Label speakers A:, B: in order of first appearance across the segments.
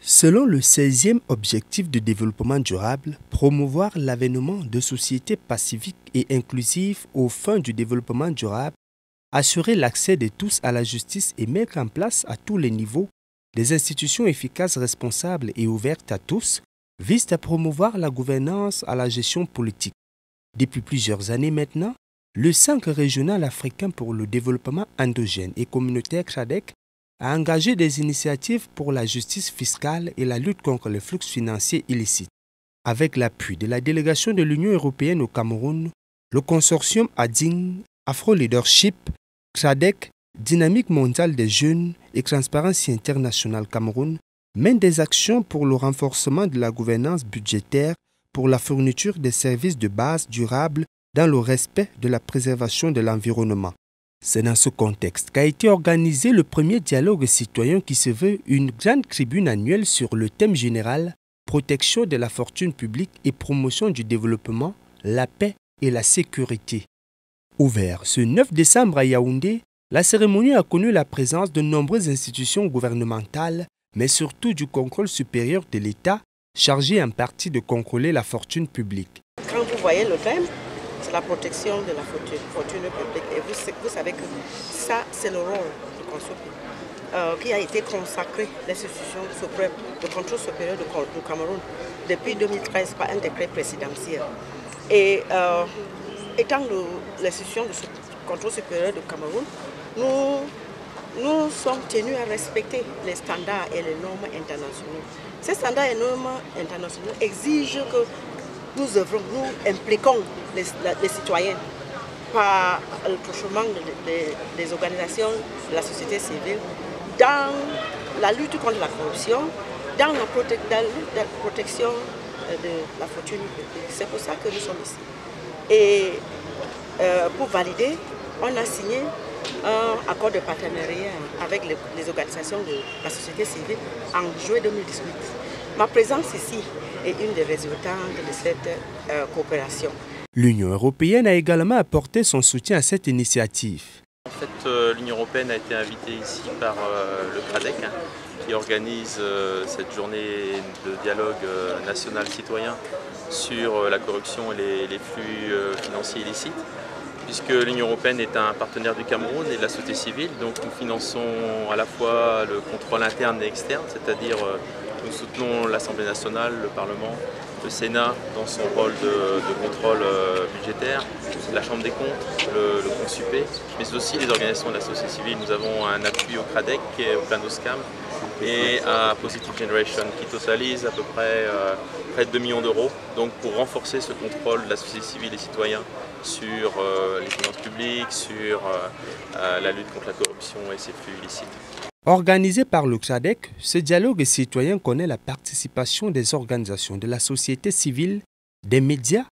A: Selon le 16e objectif de développement durable, promouvoir l'avènement de sociétés pacifiques et inclusives aux fins du développement durable, assurer l'accès de tous à la justice et mettre en place à tous les niveaux des institutions efficaces, responsables et ouvertes à tous, visent à promouvoir la gouvernance à la gestion politique. Depuis plusieurs années maintenant, le Centre régional africain pour le développement endogène et communautaire (CRADEC) a engagé des initiatives pour la justice fiscale et la lutte contre les flux financiers illicites. Avec l'appui de la délégation de l'Union européenne au Cameroun, le consortium ADIN, Afro Leadership, CRADEC, Dynamique mondiale des jeunes et Transparency International Cameroun mènent des actions pour le renforcement de la gouvernance budgétaire pour la fourniture des services de base durables dans le respect de la préservation de l'environnement. C'est dans ce contexte qu'a été organisé le premier dialogue citoyen qui se veut une grande tribune annuelle sur le thème général « Protection de la fortune publique et promotion du développement, la paix et la sécurité ». Ouvert ce 9 décembre à Yaoundé, la cérémonie a connu la présence de nombreuses institutions gouvernementales, mais surtout du contrôle supérieur de l'État, chargé en partie de contrôler la fortune publique.
B: Quand vous voyez le thème, c'est la protection de la fortune publique. Et vous savez que ça, c'est le rôle du Conseil qui a été consacré à l'institution suprême de contrôle supérieur du Cameroun depuis 2013 par un décret présidentiel. Et étant l'institution de contrôle supérieur du Cameroun, nous sommes tenus à respecter les standards et les normes internationaux. Ces standards et normes internationaux exigent que nous œuvrons, nous impliquons les citoyens par le touchement des organisations de la société civile dans la lutte contre la corruption, dans la protection de la fortune publique. C'est pour ça que nous sommes ici. Et pour valider, on a signé un accord de partenariat avec les organisations de la société civile en juillet 2018. Ma présence ici est une des résultats de cette coopération.
A: L'Union européenne a également apporté son soutien à cette initiative.
C: En fait, l'Union européenne a été invitée ici par le CRADEC qui organise cette journée de dialogue national citoyen sur la corruption et les flux financiers illicites. Puisque l'Union européenne est un partenaire du Cameroun et de la société civile, donc nous finançons à la fois le contrôle interne et externe, c'est-à-dire nous soutenons l'Assemblée nationale, le Parlement, le Sénat dans son rôle de contrôle budgétaire, la Chambre des comptes, le Consupé, mais aussi les organisations de la société civile. Nous avons un appui au CRADEC, au Planoscam et à Positive Generation qui totalise à peu près de 2 millions d'euros, donc pour renforcer ce contrôle de la société civile et citoyens sur les finances publiques, sur la lutte contre la corruption et ses flux illicites.
A: Organisé par le CRADEC, ce dialogue citoyen connaît la participation des organisations de la société civile, des médias,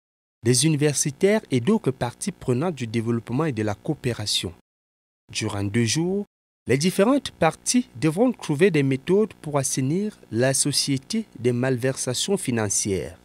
A: des universitaires et d'autres parties prenantes du développement et de la coopération. Durant 2 jours, les différentes parties devront trouver des méthodes pour assainir la société des malversations financières.